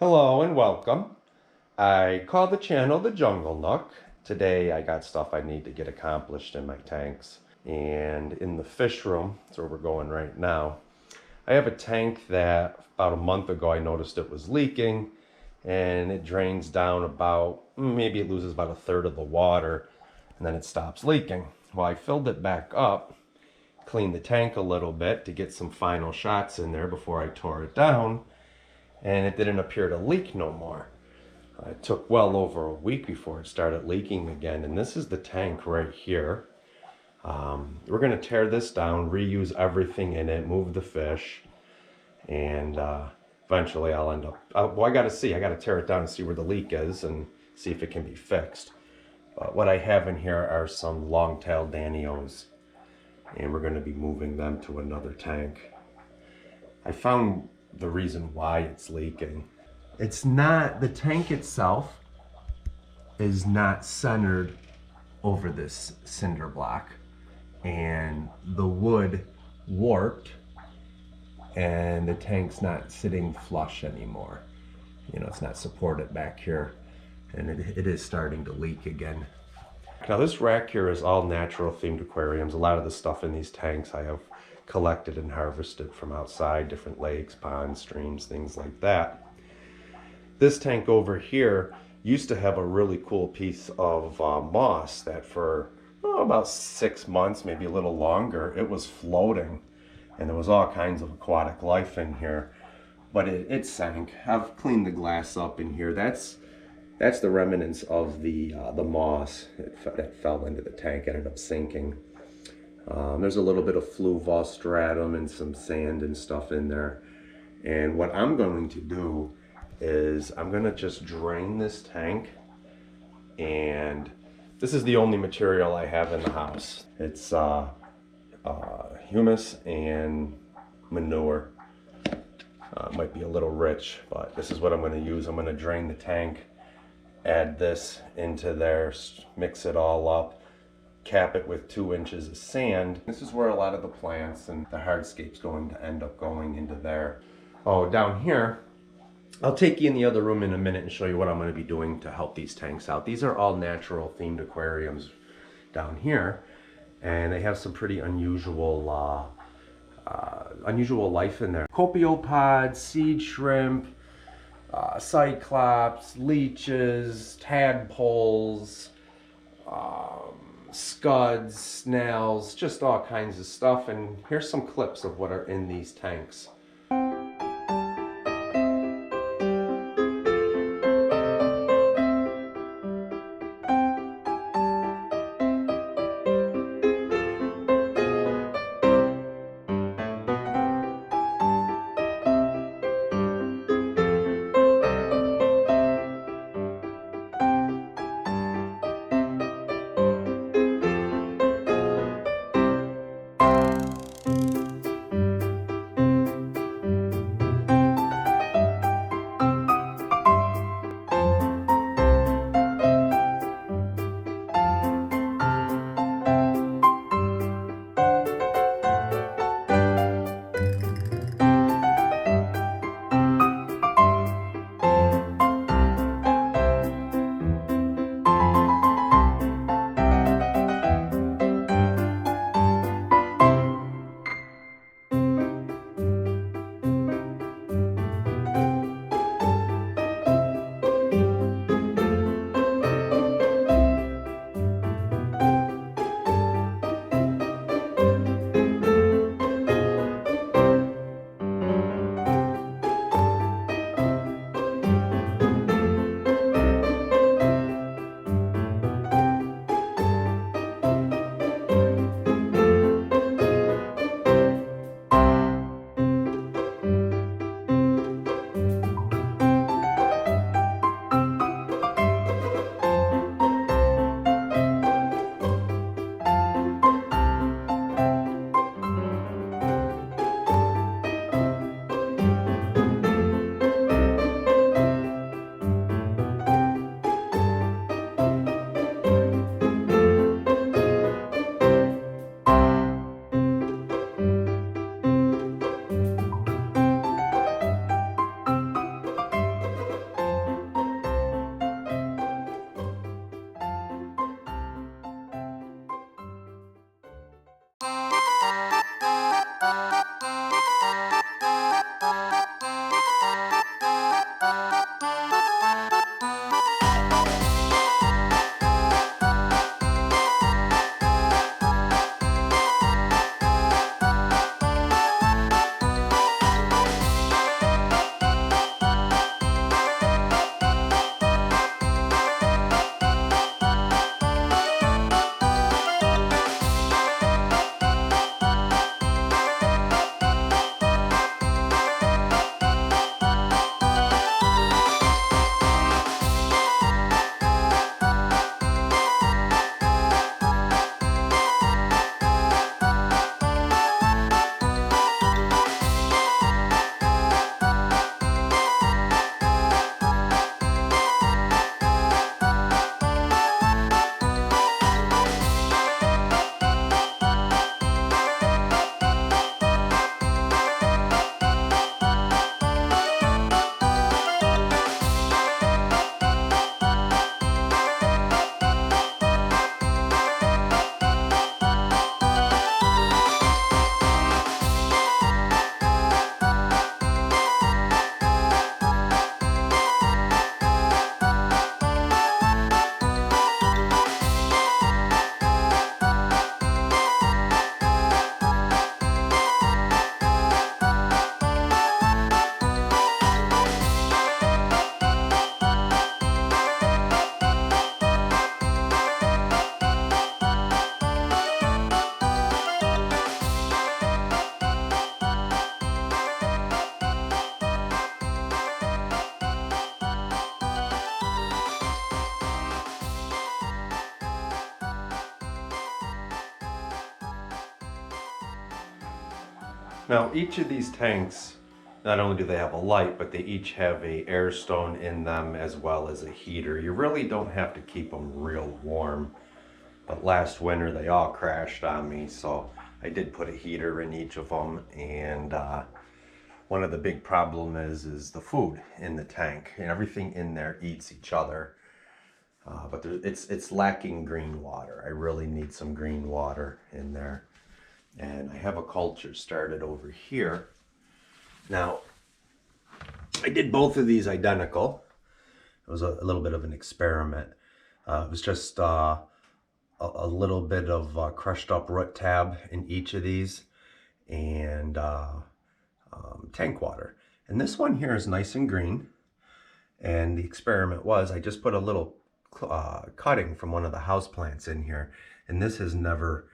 Hello and welcome. I call the channel the Jungle Nook. Today I got stuff I need to get accomplished in my tanks. And in the fish room, that's where we're going right now, I have a tank that about a month ago I noticed it was leaking, and it drains down about, maybe it loses about a third of the water, and then it stops leaking. Well, I filled it back up, cleaned the tank a little bit to get some final shots in there before I tore it down, and it didn't appear to leak no more. It took well over a week before it started leaking again, and this is the tank right here. We're going to tear this down, reuse everything in it, move the fish, and eventually I'll end up... well, I got to tear it down and see where the leak is and see if it can be fixed. But what I have in here are some long-tailed Danios, and we're going to be moving them to another tank. I found the reason why it's leaking. It's not, the tank itself is not centered over this cinder block, and the wood warped and the tank's not sitting flush anymore. You know, it's not supported back here, and it is starting to leak again. Now this rack here is all natural themed aquariums. A lot of the stuff in these tanks I have collected and harvested from outside, different lakes, ponds, streams, things like that. This tank over here used to have a really cool piece of moss that for about 6 months, maybe a little longer, it was floating, and there was all kinds of aquatic life in here, but it sank. I've cleaned the glass up in here. That's the remnants of the moss that fell into the tank, ended up sinking. There's a little bit of fluvostratum and some sand and stuff in there. And what I'm going to do is I'm going to just drain this tank, and this is the only material I have in the house. It's humus and manure. It might be a little rich, but this is what I'm going to use. I'm going to drain the tank, add this into there, mix it all up, cap it with 2 inches of sand. This is where a lot of the plants and the hardscape's going to end up going into there. Oh, down here, I'll take you in the other room in a minute and show you what I'm going to be doing to help these tanks out. These are all natural themed aquariums down here, and they have some pretty unusual life in there. Copepods, seed shrimp, cyclops, leeches, tadpoles, scuds, snails, just all kinds of stuff. And here's some clips of what are in these tanks. Now each of these tanks, not only do they have a light, but they each have a air stone in them as well as a heater. You really don't have to keep them real warm. But last winter they all crashed on me, so I did put a heater in each of them. And one of the big problem is the food in the tank. And everything in there eats each other. But it's lacking green water. I really need some green water in there. And I have a culture started over here. Now, I did both of these identical. It was a little bit of an experiment. It was just a little bit of crushed up root tab in each of these, and tank water. And this one here is nice and green. And the experiment was I just put a little cutting from one of the house plants in here, and this has never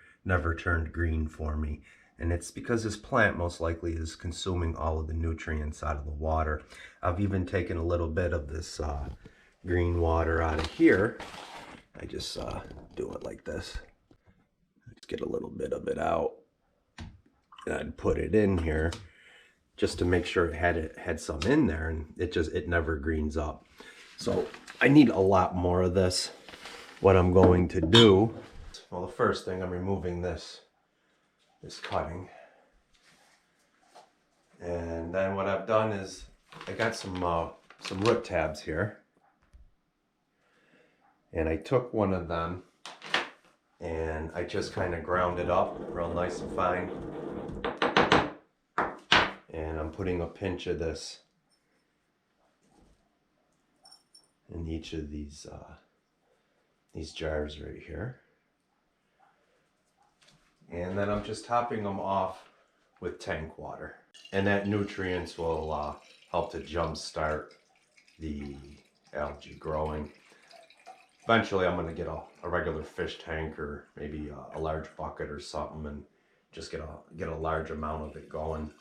turned green for me. And it's because this plant most likely is consuming all of the nutrients out of the water. I've even taken a little bit of this green water out of here. I just do it like this. Just get a little bit of it out. And I'd put it in here just to make sure it had some in there, and it never greens up. So I need a lot more of this. What I'm going to do, well, the first thing, I'm removing this cutting. And then what I've done is I got some root tabs here. And I took one of them and I just kind of ground it up real nice and fine. And I'm putting a pinch of this in each of these jars right here. And then I'm just topping them off with tank water. And that nutrients will help to jumpstart the algae growing. Eventually I'm going to get a regular fish tank, or maybe a large bucket or something, and just get a large amount of it going.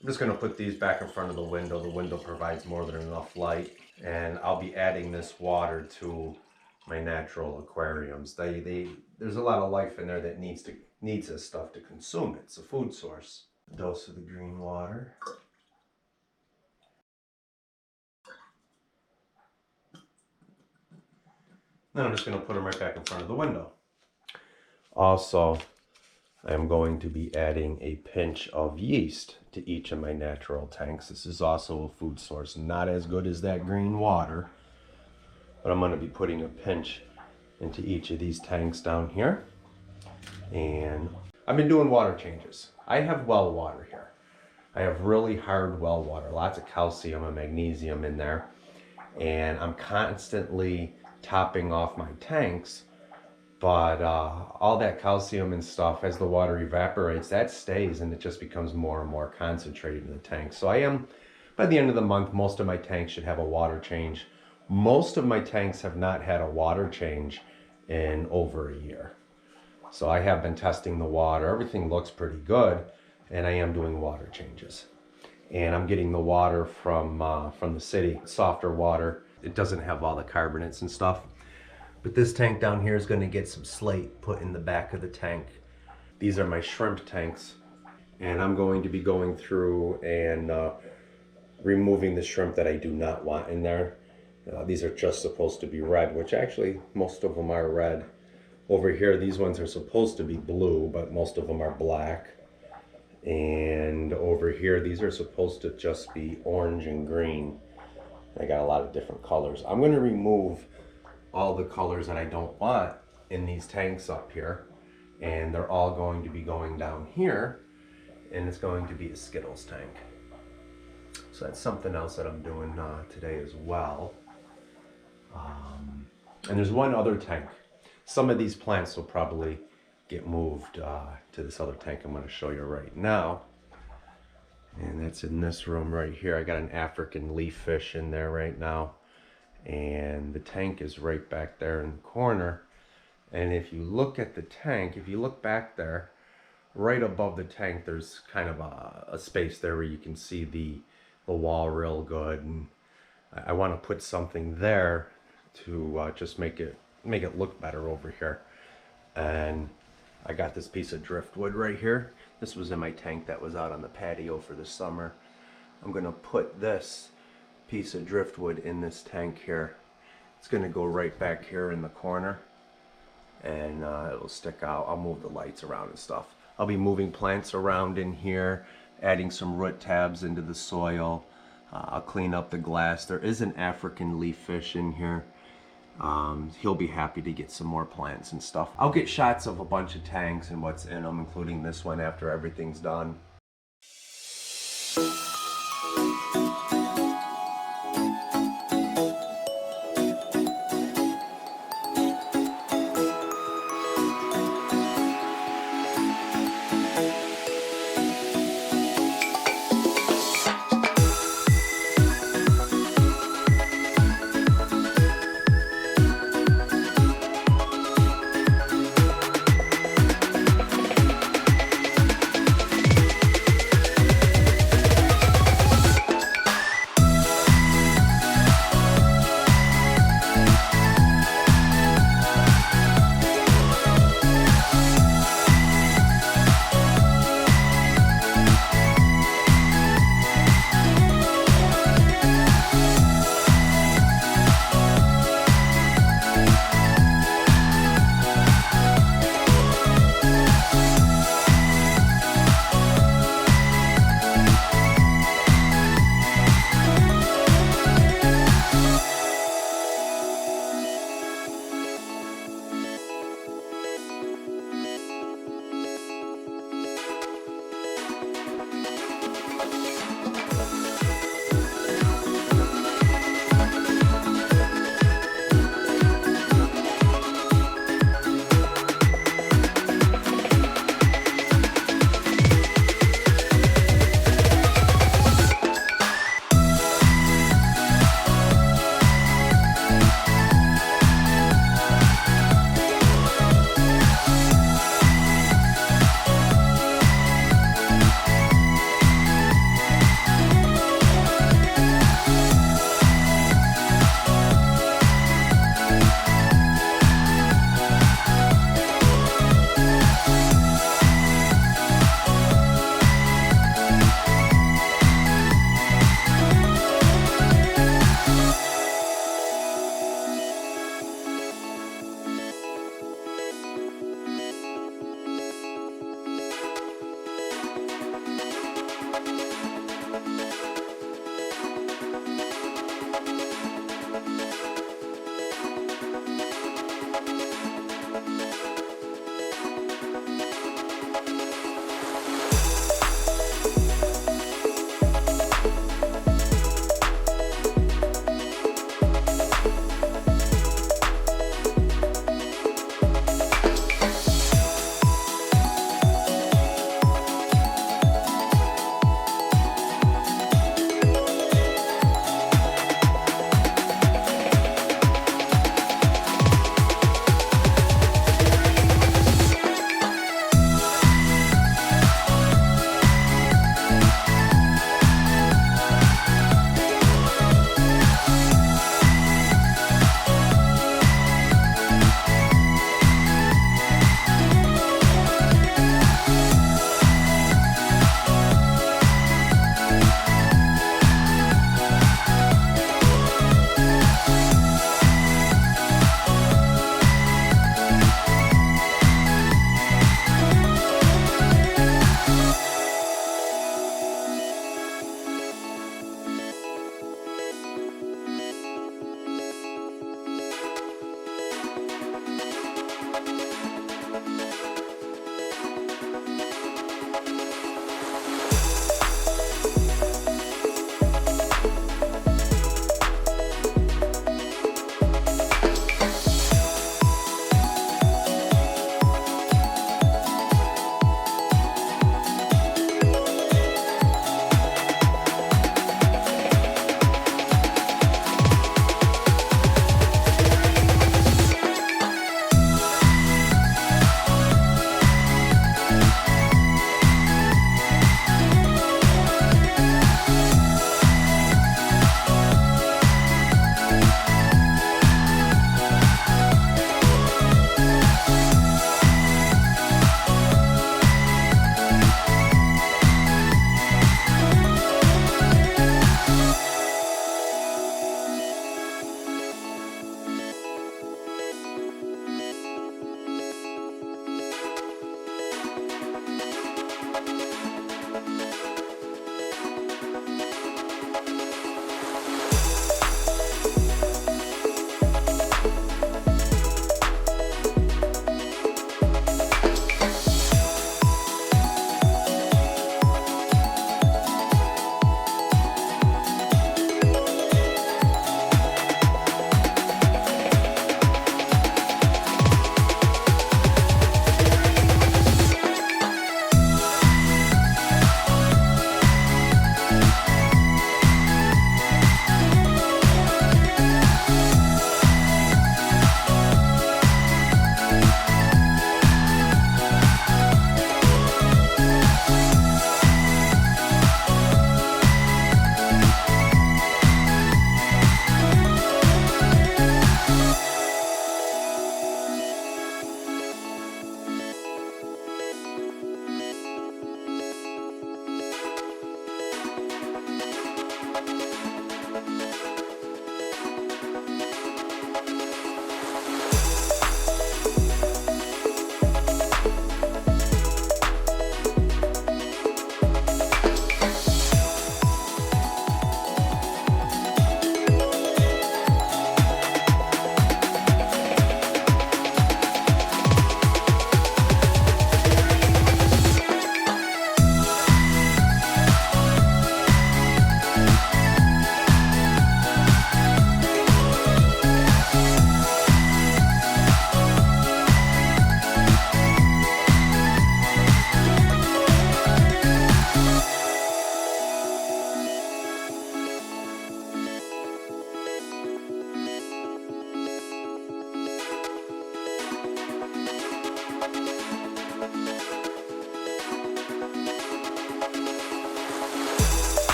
I'm just going to put these back in front of the window. The window provides more than enough light, and I'll be adding this water to my natural aquariums. There's a lot of life in there that needs this stuff to consume it. It's a food source. A dose of the green water. Then I'm just going to put them right back in front of the window. Also, I'm going to be adding a pinch of yeast to each of my natural tanks. This is also a food source, not as good as that green water, but I'm going to be putting a pinch into each of these tanks down here. And I've been doing water changes. I have well water here. I have really hard well water, lots of calcium and magnesium in there, and I'm constantly topping off my tanks. But all that calcium and stuff, as the water evaporates, that stays, and it just becomes more and more concentrated in the tank. So by the end of the month, most of my tanks should have a water change. Most of my tanks have not had a water change in over a year. So I have been testing the water. Everything looks pretty good, and I am doing water changes. And I'm getting the water from the city, softer water. It doesn't have all the carbonates and stuff. But this tank down here is going to get some slate put in the back of the tank. These are my shrimp tanks, and I'm going to be going through and removing the shrimp that I do not want in there. These are just supposed to be red, which actually most of them are red. Over here, these ones are supposed to be blue, but most of them are black. And over here, these are supposed to just be orange and green. I got a lot of different colors. I'm going to remove all the colors that I don't want in these tanks up here, and they're all going to be going down here, and it's going to be a Skittles tank. So that's something else that I'm doing today as well. And there's one other tank. Some of these plants will probably get moved to this other tank I'm going to show you right now. And that's in this room right here. I got an African leaf fish in there right now. And the tank is right back there in the corner. And if you look at the tank, if you look back there, right above the tank, there's kind of a space there where you can see the wall real good. And I want to put something there to just make it look better over here. And I got this piece of driftwood right here. This was in my tank that was out on the patio for the summer. I'm gonna put this piece of driftwood in this tank here. It's gonna go right back here in the corner, and it'll stick out. I'll move the lights around and stuff. I'll be moving plants around in here, adding some root tabs into the soil. I'll clean up the glass. There is an African leaf fish in here. He'll be happy to get some more plants and stuff. I'll get shots of a bunch of tanks and what's in them, including this one after everything's done.